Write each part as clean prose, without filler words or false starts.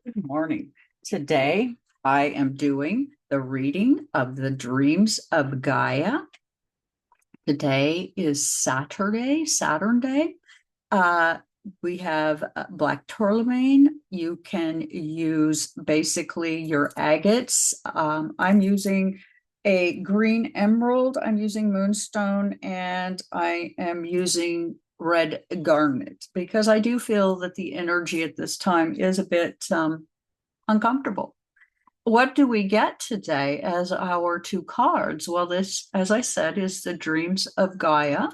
Good morning. Today I am doing the reading of the dreams of Gaia. Today is Saturn Day. Uh, we have black tourmaline. You can use basically your agates. I'm using a green emerald. I'm using moonstone, and I am using red garnet because I do feel that the energy at this time is a bit uncomfortable. What do we get today as our two cards? Well, this, as I said, is the Dreams of Gaia.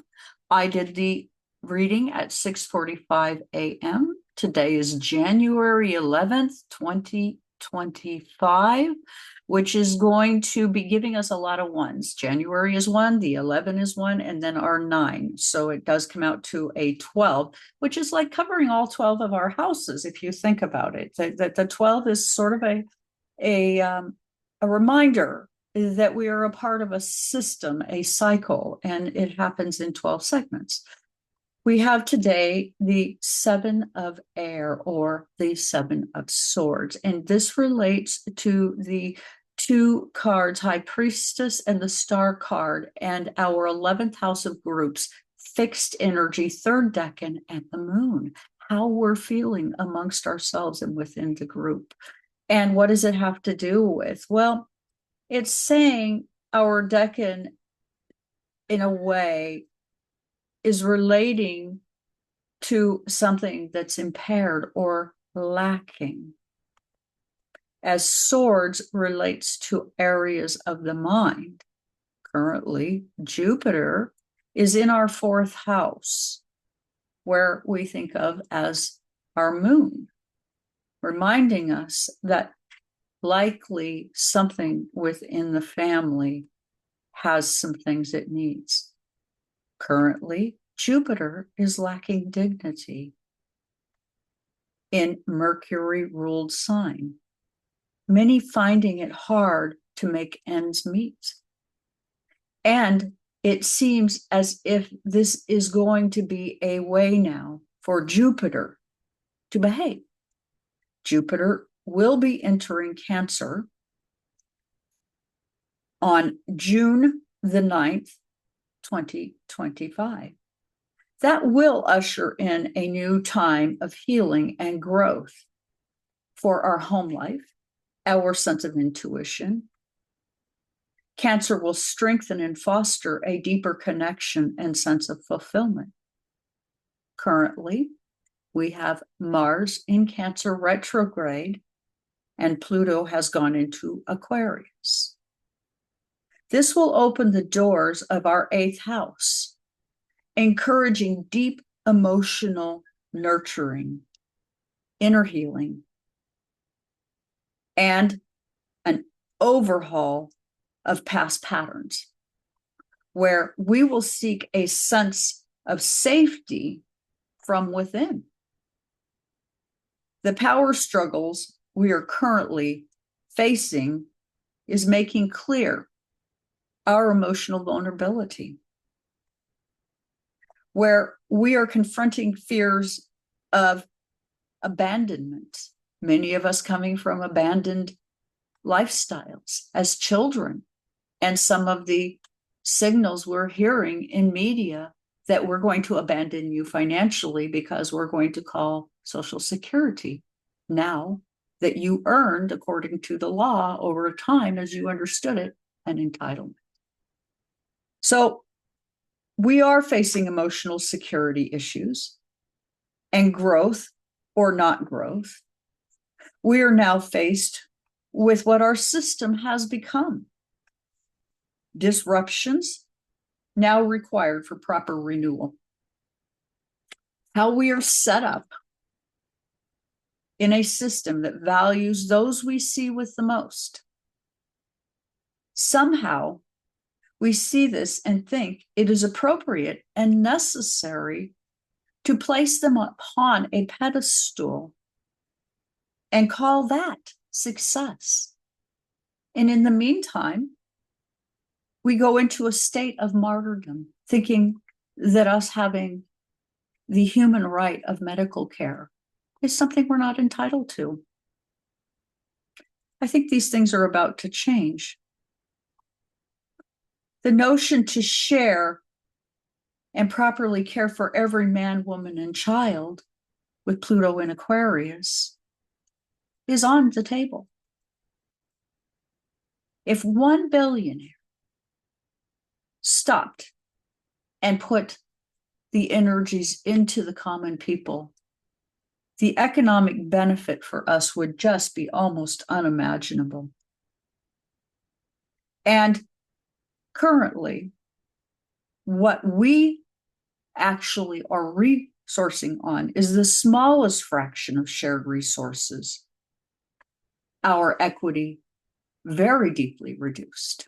I did the reading at 6:45 a.m. Today is January 11th, 2025, which is going to be giving us a lot of ones. January is one, the 11 is one, and then our nine. So it does come out to a 12, which is like covering all 12 of our houses, if you think about it. The 12 is sort of a, um, a reminder that we are a part of a system, a cycle, and it happens in 12 segments. We have today the Seven of Air, or the Seven of Swords, and this relates to the two cards, High Priestess and the Star card, and our 11th house of groups, fixed energy, third decan, and the moon, how we're feeling amongst ourselves and within the group. And what does it have to do with? Well, it's saying our decan, in a way, is relating to something that's impaired or lacking, as swords relates to areas of the mind. Currently, Jupiter is in our fourth house, where we think of as our moon, reminding us that likely something within the family has some things it needs. Currently, Jupiter is lacking dignity in Mercury ruled sign, many finding it hard to make ends meet. And it seems as if this is going to be a way now for Jupiter to behave. Jupiter will be entering Cancer on June the 9th, 2025. That will usher in a new time of healing and growth for our home life, our sense of intuition. Cancer will strengthen and foster a deeper connection and sense of fulfillment. Currently, we have Mars in Cancer retrograde, and Pluto has gone into Aquarius. This will open the doors of our eighth house, encouraging deep emotional nurturing, inner healing, and an overhaul of past patterns, where we will seek a sense of safety from within. The power struggles we are currently facing is making clear our emotional vulnerability, where we are confronting fears of abandonment, many of us coming from abandoned lifestyles as children, and some of the signals we're hearing in media that we're going to abandon you financially because we're going to call Social Security now that you earned, according to the law over time as you understood it, an entitlement. So we are facing emotional security issues and growth or not growth. We are now faced with what our system has become. Disruptions now required for proper renewal. How we are set up in a system that values those we see with the most. Somehow, we see this and think it is appropriate and necessary to place them upon a pedestal and call that success. And in the meantime, we go into a state of martyrdom, thinking that us having the human right of medical care is something we're not entitled to. I think these things are about to change. The notion to share and properly care for every man, woman, and child with Pluto in Aquarius is on the table. If 1 billionaire stopped and put the energies into the common people, the economic benefit for us would just be almost unimaginable. And currently, what we actually are resourcing on is the smallest fraction of shared resources. Our equity very deeply reduced.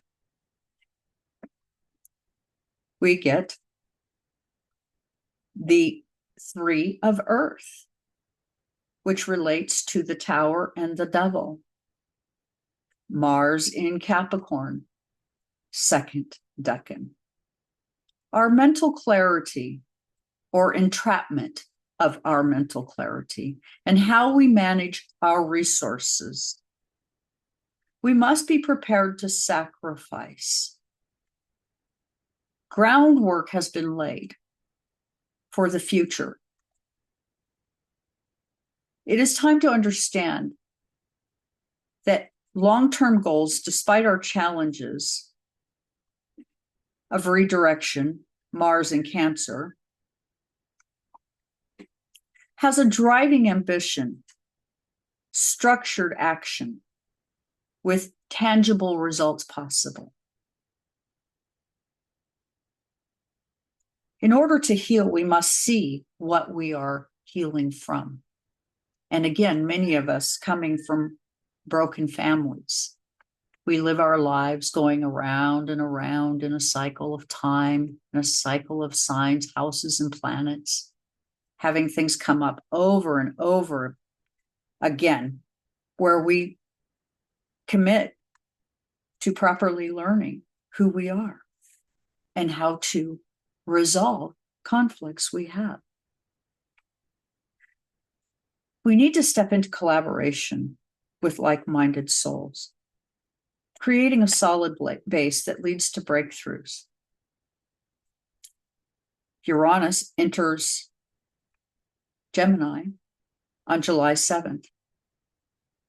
We get the 3 of Earth, which relates to the Tower and the Devil. Mars in Capricorn, 2nd Decan. Our mental clarity or entrapment of our mental clarity and how we manage our resources. We must be prepared to sacrifice. Groundwork has been laid for the future. It is time to understand that long-term goals, despite our challenges of redirection, Mars in Cancer, has a driving ambition, structured action with tangible results possible. In order to heal, we must see what we are healing from. And again, many of us coming from broken families. We live our lives going around and around in a cycle of time, in a cycle of signs, houses, and planets, having things come up over and over again, where we commit to properly learning who we are and how to resolve conflicts we have. We need to step into collaboration with like-minded souls, creating a solid base that leads to breakthroughs. Uranus enters Gemini on July 7th,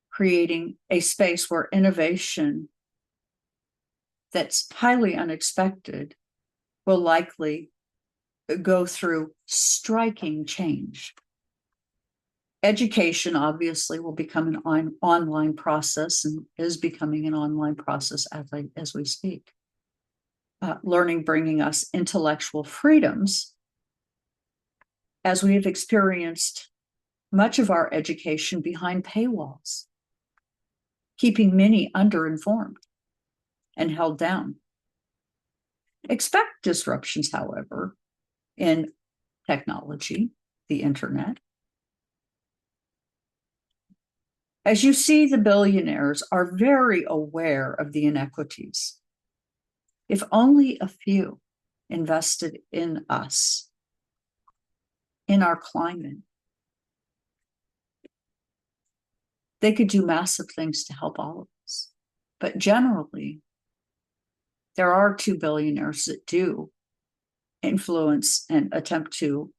creating a space where innovation that's highly unexpected will likely go through striking change. Education obviously will become an online process and is becoming an online process as we speak. Learning bringing us intellectual freedoms, as we have experienced much of our education behind paywalls, keeping many underinformed and held down. Expect disruptions, however, in technology, the internet. As you see, the billionaires are very aware of the inequities. If only a few invested in us, in our climate, they could do massive things to help all of us. But generally, there are 2 billionaires that do influence and attempt to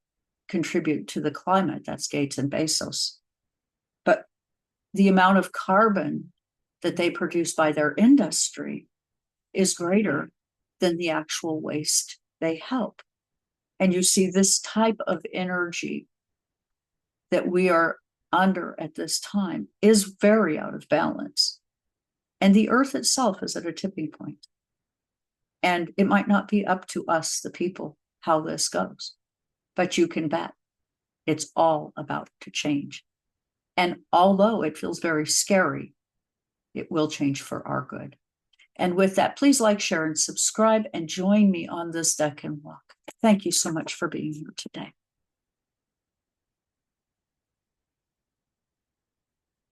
contribute to the climate. That's Gates and Bezos. But the amount of carbon that they produce by their industry is greater than the actual waste they help. And you see this type of energy that we are under at this time is very out of balance. And the earth itself is at a tipping point. And it might not be up to us, the people, how this goes. But you can bet it's all about to change. And although it feels very scary, it will change for our good. And with that, please like, share, and subscribe, and join me on this Decan walk. Thank you so much for being here today.